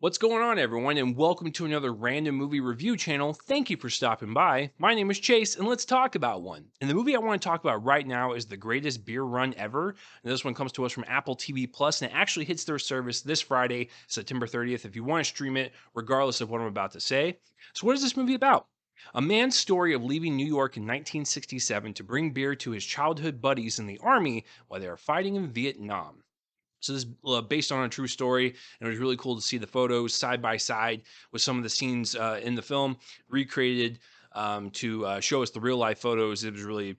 What's going on, everyone, and welcome to another random movie review channel. Thank you for stopping by. My name is Chase, and let's talk about one. And the movie I want to talk about right now is The Greatest Beer Run Ever. And this one comes to us from Apple TV Plus, and it actually hits their service this Friday, September 30th, if you want to stream it, regardless of what I'm about to say. So, what is this movie about? A man's story of leaving New York in 1967 to bring beer to his childhood buddies in the army while they are fighting in Vietnam. So this is based on a true story, and it was really cool to see the photos side by side with some of the scenes in the film recreated to show us the real life photos. It was really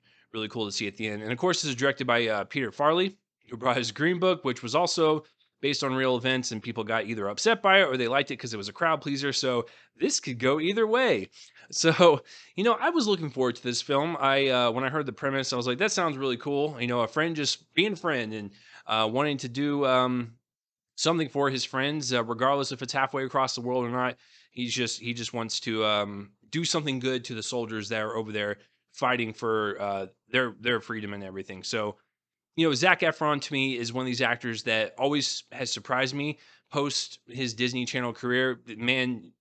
cool to see at the end. And of course, this is directed by Peter Farley, who brought his Green Book, which was also based on real events, and people got either upset by it or they liked it because it was a crowd pleaser. So this could go either way. So I was looking forward to this film. I when I heard the premise, I was like, that sounds really cool. A friend just being a friend and wanting to do something for his friends, regardless if it's halfway across the world or not. He just wants to do something good to the soldiers that are over there fighting for their freedom and everything. So Zach Efron to me is one of these actors that always has surprised me post his Disney Channel career. The man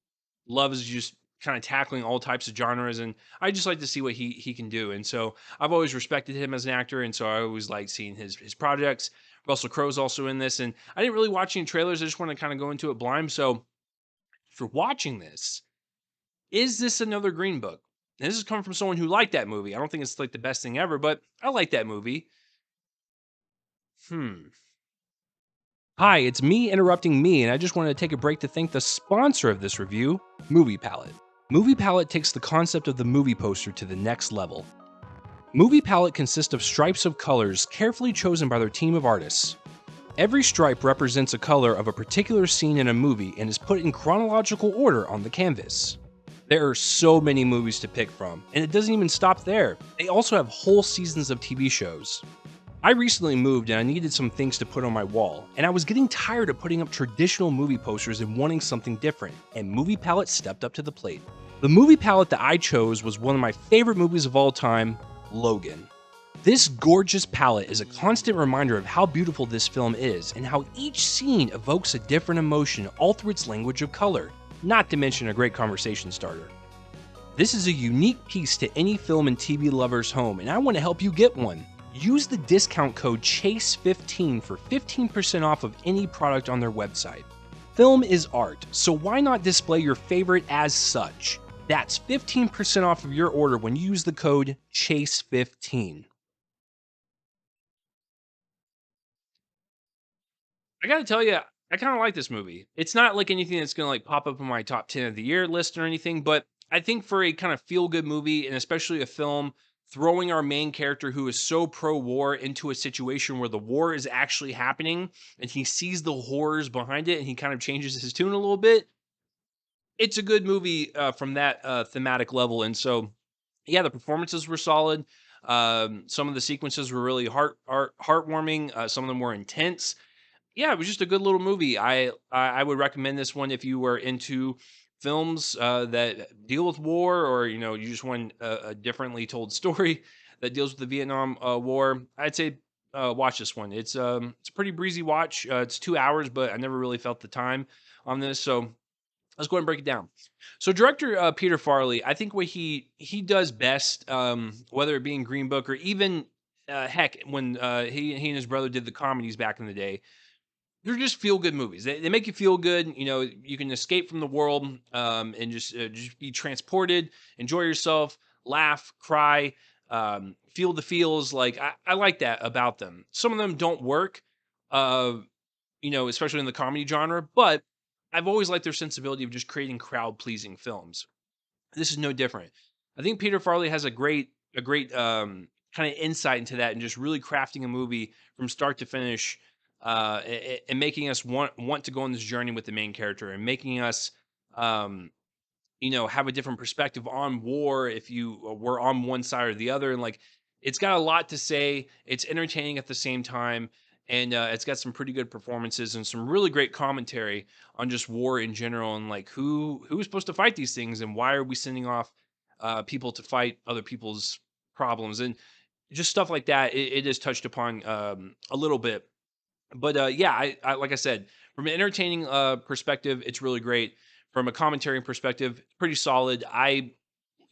loves just kind of tackling all types of genres, and I just like to see what he can do. And so I've always respected him as an actor, and so I always like seeing his projects. Russell Crowe's also in this, and I didn't really watch any trailers. I just want to kind of go into it blind. So for watching this, is this another Green Book? And this is coming from someone who liked that movie. I don't think it's like the best thing ever, but I like that movie. Hmm. Hi, it's me interrupting me, and I just wanted to take a break to thank the sponsor of this review, Movie Palette. Movie Palette takes the concept of the movie poster to the next level. Movie Palette consists of stripes of colors carefully chosen by their team of artists. Every stripe represents a color of a particular scene in a movie and is put in chronological order on the canvas. There are so many movies to pick from, and it doesn't even stop there. They also have whole seasons of TV shows. I recently moved and I needed some things to put on my wall, and I was getting tired of putting up traditional movie posters and wanting something different, and Movie Palette stepped up to the plate. The movie palette that I chose was one of my favorite movies of all time, Logan. This gorgeous palette is a constant reminder of how beautiful this film is and how each scene evokes a different emotion all through its language of color, not to mention a great conversation starter. This is a unique piece to any film and TV lover's home, and I want to help you get one. Use the discount code CHASE15 for 15% off of any product on their website. Film is art, so why not display your favorite as such? That's 15% off of your order when you use the code CHASE15. I gotta tell you, I kind of like this movie. It's not like anything that's gonna like pop up in my top 10 of the year list or anything, but I think for a kind of feel good movie and especially a film throwing our main character who is so pro war into a situation where the war is actually happening and he sees the horrors behind it and he kind of changes his tune a little bit. It's a good movie from that thematic level. And so, yeah, the performances were solid. Some of the sequences were really heartwarming. Some of them were intense. Yeah, it was just a good little movie. I would recommend this one if you were into films that deal with war, or you just want a differently told story that deals with the Vietnam War. I'd say watch this one. It's a pretty breezy watch. It's 2 hours, but I never really felt the time on this. So let's go ahead and break it down. So director Peter Farley, I think what he does best, whether it be in Green Book or even heck when he and his brother did the comedies back in the day, they're just feel good movies. They make you feel good. You can escape from the world and just be transported, enjoy yourself, laugh, cry, feel the feels. Like I like that about them. Some of them don't work, uh, especially in the comedy genre, but I've always liked their sensibility of just creating crowd pleasing films. This is no different. I think Peter Farley has a great kind of insight into that and just really crafting a movie from start to finish, and making us want to go on this journey with the main character and making us um, have a different perspective on war if you were on one side or the other. And like it's got a lot to say. It's entertaining at the same time. And it's got some pretty good performances and some really great commentary on just war in general and like who's supposed to fight these things and why are we sending off people to fight other people's problems and just stuff like that. It is touched upon a little bit, but yeah, I like I said, From an entertaining perspective, it's really great. From a commentary perspective, pretty solid. I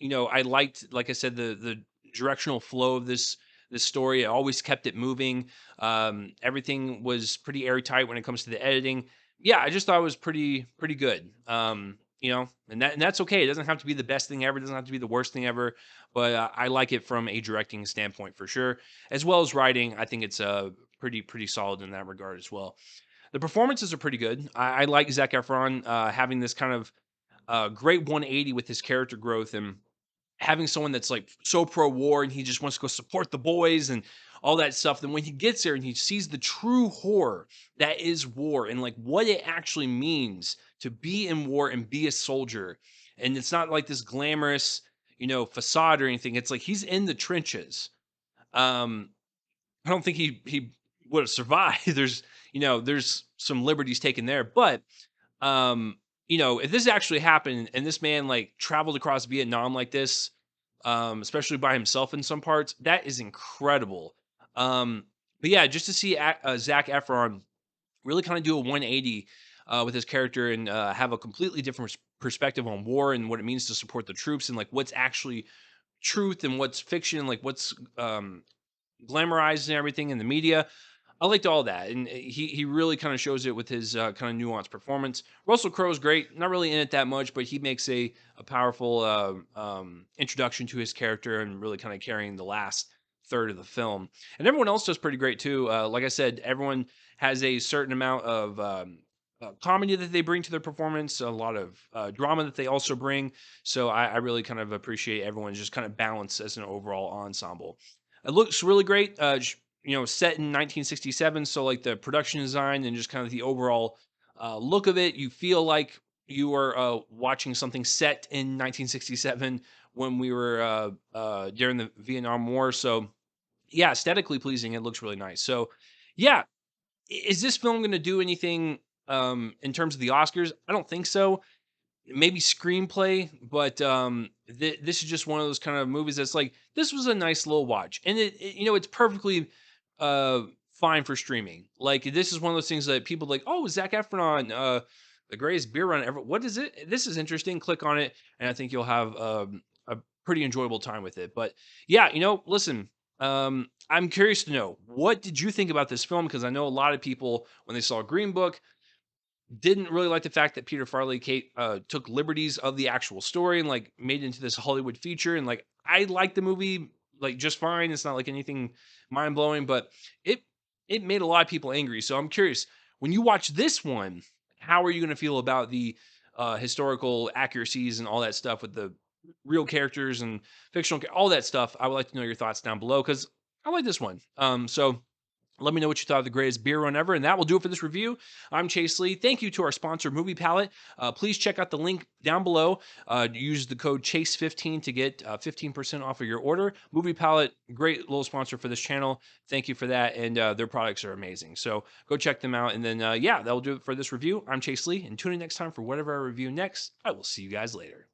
liked, like I said, the directional flow of this story. It always kept it moving. Everything was pretty airtight when it comes to the editing. Yeah, I just thought it was pretty good. And that's okay. It doesn't have to be the best thing ever. It doesn't have to be the worst thing ever. But I like it from a directing standpoint for sure, as well as writing. I think it's pretty solid in that regard as well. The performances are pretty good. I like Zac Efron having this kind of great 180 with his character growth and having someone that's like so pro war and he just wants to go support the boys and all that stuff. Then when he gets there and he sees the true horror that is war and like what it actually means to be in war and be a soldier, and it's not like this glamorous, facade or anything. It's like he's in the trenches. Um, I don't think he would have survived. There's some liberties taken there, but if this actually happened and this man like traveled across Vietnam like this, especially by himself in some parts, that is incredible. But yeah, just to see Zach Efron really kind of do a 180 with his character and have a completely different perspective on war and what it means to support the troops and like what's actually truth and what's fiction, like what's glamorized and everything in the media. I liked all that, and he really kind of shows it with his kind of nuanced performance. Russell Crowe's great, not really in it that much, but he makes a powerful introduction to his character and really kind of carrying the last third of the film. And everyone else does pretty great too. Like I said, everyone has a certain amount of comedy that they bring to their performance, a lot of drama that they also bring. So I really kind of appreciate everyone's just kind of balance as an overall ensemble. It looks really great. Set in 1967, so like the production design and just kind of the overall look of it, you feel like you are watching something set in 1967 when we were during the Vietnam War. So yeah, aesthetically pleasing. It looks really nice. So yeah, is this film going to do anything in terms of the Oscars? I don't think so. Maybe screenplay, but this is just one of those kind of movies that's like this was a nice little watch, and it's perfectly fine for streaming. Like this is one of those things that people like. Oh, Zac Efron, the greatest beer run ever. What is it? This is interesting. Click on it, and I think you'll have a pretty enjoyable time with it. But yeah, listen. I'm curious to know what did you think about this film because I know a lot of people when they saw Green Book didn't really like the fact that Peter Farley Kate took liberties of the actual story and like made it into this Hollywood feature. And like I like the movie like just fine. It's not like anything mind blowing, but it it made a lot of people angry. So I'm curious when you watch this one, how are you going to feel about the historical accuracies and all that stuff with the real characters and fictional, all that stuff? I would like to know your thoughts down below because I like this one. So let me know what you thought of the greatest beer run ever. And that will do it for this review. I'm Chase Lee. Thank you to our sponsor, Movie Palette. Please check out the link down below. Use the code CHASE15 to get 15% off of your order. Movie Palette, great little sponsor for this channel. Thank you for that. And their products are amazing. So go check them out. And then, yeah, that will do it for this review. I'm Chase Lee. And tune in next time for whatever I review next. I will see you guys later.